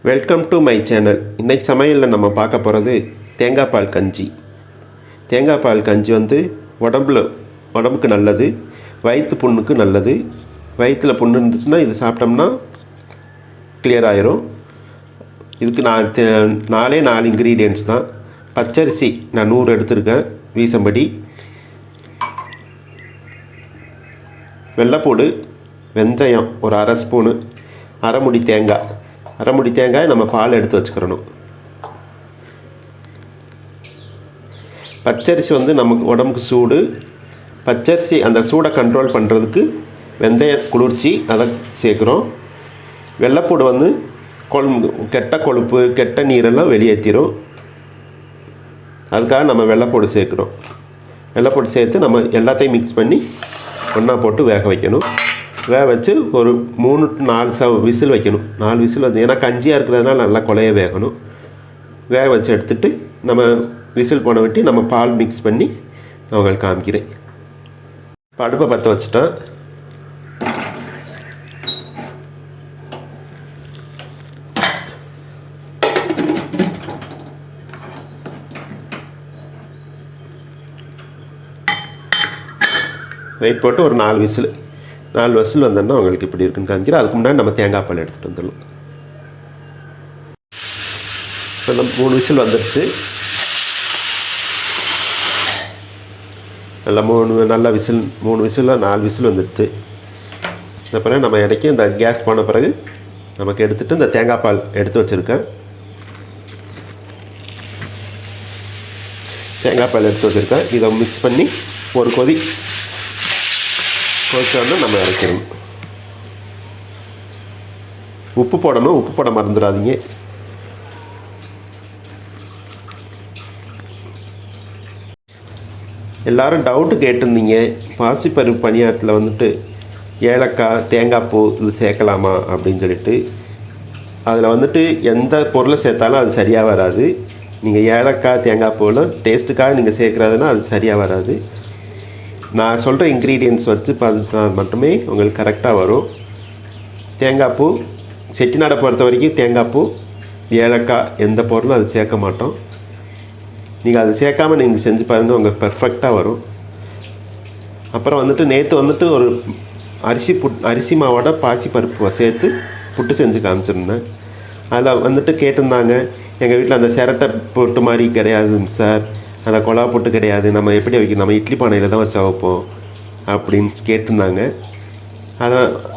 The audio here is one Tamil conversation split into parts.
Welcome to my channel. இன்றைக்கி சமையலில் நம்ம பார்க்க போகிறது தேங்காய் பால் கஞ்சி. தேங்காய் பால் கஞ்சி உடம்புக்கு நல்லது, வயிற்று புண்ணுக்கு நல்லது. வயிற்றில் புண்ணு இருந்துச்சுன்னா இது சாப்பிட்டோம்னா கிளியர் ஆயிரும். இதுக்கு நாலே 4 இன்க்ரீடியன்ட்ஸ் தான். பச்சரிசி நான் 100 எடுத்திருக்கேன் வீசம்படி, வெள்ளைப்பூடு, வெந்தயம் ஒரு 1/2 ஸ்பூனு, அரை முடி தேங்காய் நம்ம பால் எடுத்து வச்சுக்கிறணும். பச்சரிசி நமக்கு உடம்புக்கு சூடு. பச்சரிசி அந்த சூடை கண்ட்ரோல் பண்ணுறதுக்கு வெந்தய குளிர்ச்சி அதை சேர்க்குறோம். வெள்ளைப்பூடு கெட்ட கொழுப்பு கெட்ட நீரெல்லாம் வெளியேற்றிடும். அதுக்காக நம்ம வெள்ளைப்பூடு சேர்க்குறோம். வெள்ளைப்பூடு சேர்த்து நம்ம எல்லாத்தையும் மிக்ஸ் பண்ணி ஒன்றா போட்டு வேக வைக்கணும். வேக வச்சு ஒரு 3 to 4 விசில் வைக்கணும். 4 விசில் ஏன்னா கஞ்சியாக இருக்கிறதுனால நல்லா கொலைய வேகணும். வேக வச்சு எடுத்துகிட்டு நம்ம விசில் போன விட்டு நம்ம பால் மிக்ஸ் பண்ணி நான் உங்களுக்கு காமிக்கிறேன். இப்போ அடுப்பை பற்ற வச்சுட்டேன். வெயிட் போட்டு ஒரு 4 விசில் வந்தோன்னா உங்களுக்கு இப்படி இருக்குன்னு காமிக்கிறேன். அதுக்கு முன்னாடி நம்ம தேங்காய் பால் எடுத்துகிட்டு வந்துடலாம். இப்போ நம்ம 3 விசில் வந்துடுச்சு. நல்லா 3 விசில் 4 விசில் வந்துடுது. அப்புறம் நம்ம இடைக்கி இந்த கேஸ் போன பிறகு நமக்கு எடுத்துகிட்டு இந்த தேங்காய் பால் எடுத்து வச்சுருக்கேன். இதை மிக்ஸ் பண்ணி ஒரு கொதிச்சோன்னா நம்ம இறக்கிடணும். உப்பு போட மறந்துடாதீங்க. எல்லோரும் டவுட்டு கேட்டிருந்தீங்க, பாசிப்பருப்பு பணியாரத்தில் ஏலக்காய் தேங்காய் பூ இது சேர்க்கலாமா அப்படின்னு சொல்லிட்டு. அதில் எந்த பொருளை சேர்த்தாலும் அது சரியாக வராது. நீங்கள் ஏலக்காய் தேங்காய் பூவில் டேஸ்ட்டுக்காக நீங்கள் சேர்க்குறதுனா அது சரியாக வராது. நான் சொல்கிற இன்க்ரீடியன்ட்ஸ் வச்சு பார்த்தா மட்டுமே உங்களுக்கு கரெக்டாக வரும். தேங்காய் பூ, செட்டிநாடை பொறுத்த வரைக்கும் தேங்காய் பூ, ஏலக்காய் எந்த பொருளும் அது சேர்க்க மாட்டோம். நீங்கள் அது சேர்க்காமல் நீங்கள் செஞ்சு பாருங்கள், உங்களுக்கு பெர்ஃபெக்டாக வரும். அப்புறம் நேற்று ஒரு அரிசி மாவோட பாசிப்பருப்பு சேர்த்து புட்டு செஞ்சு காமிச்சிருந்தேன். அதில் கேட்டிருந்தாங்க, எங்கள் வீட்டில் அந்த சிரட்டை புட்டு மாதிரி கிடையாதுங்க சார், அந்த கொலா புட்டு கிடையாது, நம்ம எப்படி வைக்கணும், நம்ம இட்லி பானையில் தான் வச்சு வைப்போம் அப்படின்னு கேட்டிருந்தாங்க.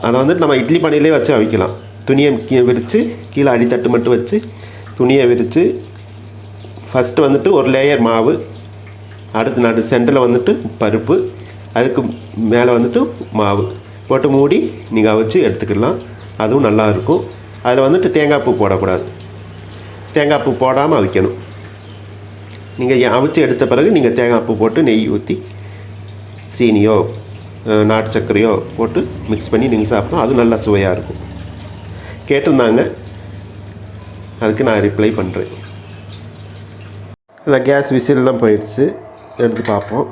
அதை நம்ம இட்லி பானையிலே வச்சு வைக்கலாம். துணியை விரித்து கீழே அடித்தட்டு மட்டும் வச்சு துணியை விரித்து ஃபஸ்ட்டு ஒரு லேயர் மாவு, அடுத்து சென்டரில் பருப்பு, அதுக்கு மேலே மாவு போட்டு மூடி நீங்கள் அவிச்சு எடுத்துக்கலாம். அதுவும் நல்லாயிருக்கும். அதில் தேங்காய் பூ போடக்கூடாது. தேங்காய் பூ போடாமல் அவிக்கணும். நீங்கள் அவிச்சு எடுத்த பிறகு நீங்கள் தேங்காய் பூ போட்டு நெய் ஊற்றி சீனியோ நாட்டு சர்க்கரையோ போட்டு மிக்ஸ் பண்ணி நீங்கள் சாப்பிட்டோம். அது நல்லா சுவையாக இருக்கும். கேட்டிருந்தாங்க, அதுக்கு நான் ரிப்ளை பண்ணுறேன். இந்த கேஸ் விசில்லாம் போயிடுச்சு, எடுத்து பார்ப்போம்.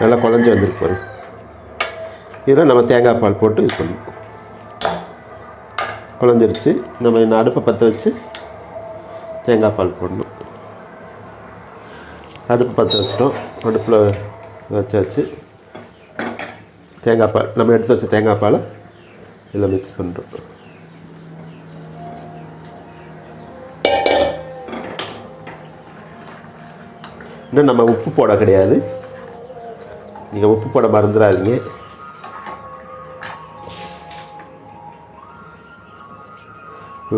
நல்லா குழஞ்சி வந்துருக்கு பாருங்க. இதில் நம்ம தேங்காய் பால் போட்டு இது பண்ணணும். குழஞ்சிருச்சு. நம்ம இந்த அடுப்பை பற்ற வச்சு தேங்காய் பால் போடணும். அடுப்பு பற்ற வச்சிட்டோம். அடுப்பில் வச்சாச்சு. தேங்காய் பால் நம்ம எடுத்து வச்ச தேங்காய் பாலை இதில் மிக்ஸ் பண்ணுறோம். இன்னும் நம்ம உப்பு போட கிடையாது. நீங்கள் உப்பு போட மறந்துடாதீங்க.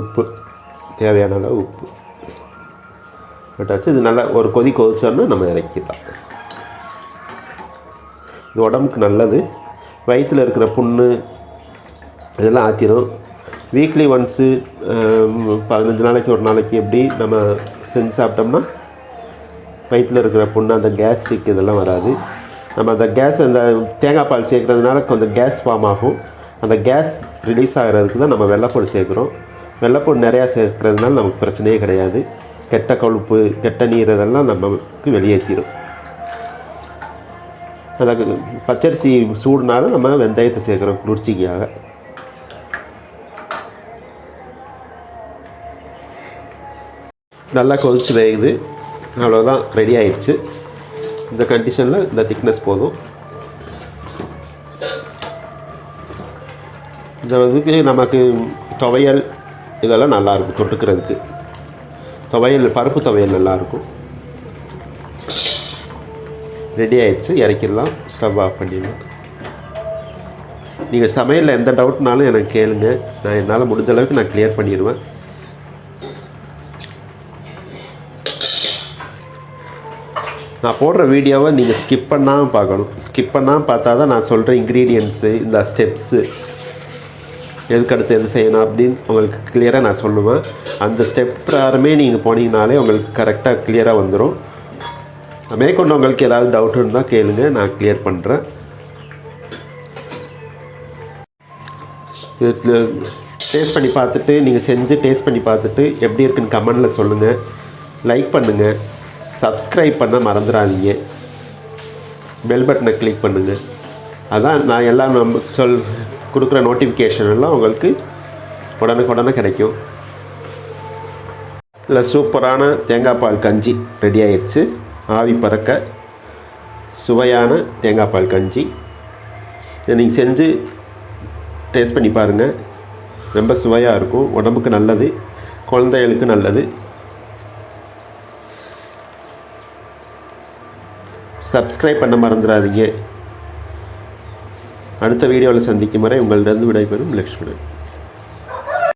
உப்பு தேவையான அளவு உப்பு போட்டாச்சு. இது நல்லா ஒரு கொதிச்சோன்னா நம்ம இறக்கிடலாம். இது உடம்புக்கு நல்லது. வயிற்றில் இருக்கிற புண்ணு இதெல்லாம் ஆற்றிடும். வீக்லி ஒன்ஸு 15 நாளைக்கு ஒரு நாளைக்கு எப்படி நம்ம செஞ்சு சாப்பிட்டோம்னா வயிற்றில் இருக்கிற புண்ணு, அந்த கேஸ்ட்ரிக் இதெல்லாம் வராது. நம்ம அந்த அந்த தேங்காய் பால் சேர்க்குறதுனால கொஞ்சம் கேஸ் ஃபார்ம் ஆகும். அந்த கேஸ் ரிலீஸ் ஆகிறதுக்கு தான் நம்ம வெள்ளைப்பூடு சேர்க்குறோம். வெள்ளைப்பூடு நிறையா சேர்க்குறதுனால நமக்கு பிரச்சனையே கிடையாது. கெட்ட கொழுப்பு கெட்ட நீர் இதெல்லாம் நமக்கு வெளியேற்றிடும். அதுக்கு பச்சரிசி சூடுனால நம்ம வெந்தயத்தை சேர்க்குறோம் குளிர்ச்சிக்காக. நல்லா கொதிச்சு வேகுது. அவ்வளோதான், ரெடி ஆயிடுச்சு. இந்த கண்டிஷனில் இந்த திக்னஸ் போதும். இந்த இதுக்கு நமக்கு துவையல் இதெல்லாம் நல்லாயிருக்கும் தொட்டுக்கிறதுக்கு. துவையல் பருப்பு துவையல் நல்லாயிருக்கும். ரெடி ஆகிடுச்சு, இறக்கிடலாம். ஸ்டவ் ஆஃப் பண்ணிடலாம். நீங்கள் சமையலில் எந்த டவுட்னாலும் எனக்கு கேளுங்க, நான் என்னால் முடிஞ்ச அளவுக்கு நான் கிளியர் பண்ணிடுவேன். நான் போடுற வீடியோவை நீங்கள் ஸ்கிப் பண்ணாமல் பார்க்கணும். ஸ்கிப் பண்ணாமல் பார்த்தா தான் நான் சொல்கிற இன்க்ரீடியன்ட்ஸு, இந்த ஸ்டெப்ஸு, எதுக்கடுத்து எது செய்யணும் அப்படின்னு உங்களுக்கு கிளியராக நான் சொல்லுவேன். அந்த ஸ்டெப் பிரகாரமே நீங்கள் போனீங்கனாலே உங்களுக்கு கரெக்டாக கிளியராக வந்துடும். மேற்கொண்டு உங்களுக்கு ஏதாவது டவுட் இருந்தால் கேளுங்க, நான் கிளியர் பண்ணுறேன். இது டேஸ்ட் பண்ணி பார்த்துட்டு, நீங்கள் செஞ்சு டேஸ்ட் பண்ணி பார்த்துட்டு எப்படி இருக்குன்னு கமெண்டில் சொல்லுங்கள். லைக் பண்ணுங்கள், சப்ஸ்கிரைப் பண்ண மறந்துடாதீங்க, பெல் பட்டனை கிளிக் பண்ணுங்கள். அதான் நான் எல்லாம் நம்ம கொடுக்குற நோட்டிஃபிகேஷன் எல்லாம் உங்களுக்கு உடனுக்குடனே கிடைக்கும். இல்லை, சூப்பரான தேங்காய் பால் கஞ்சி ரெடி ஆயிடுச்சு. ஆவி பறக்க சுவையான தேங்காய் பால் கஞ்சி. இதை நீங்கள் செஞ்சு டேஸ்ட் பண்ணி பாருங்கள். ரொம்ப சுவையாக இருக்கும், உடம்புக்கு நல்லது, குழந்தைகளுக்கு நல்லது. சப்ஸ்கிரைப் பண்ண மறந்துடாதீங்க. அடுத்த வீடியோவில் சந்திக்கும் வரை உங்களிடம் விடைபெறும் லக்ஷ்மணன்.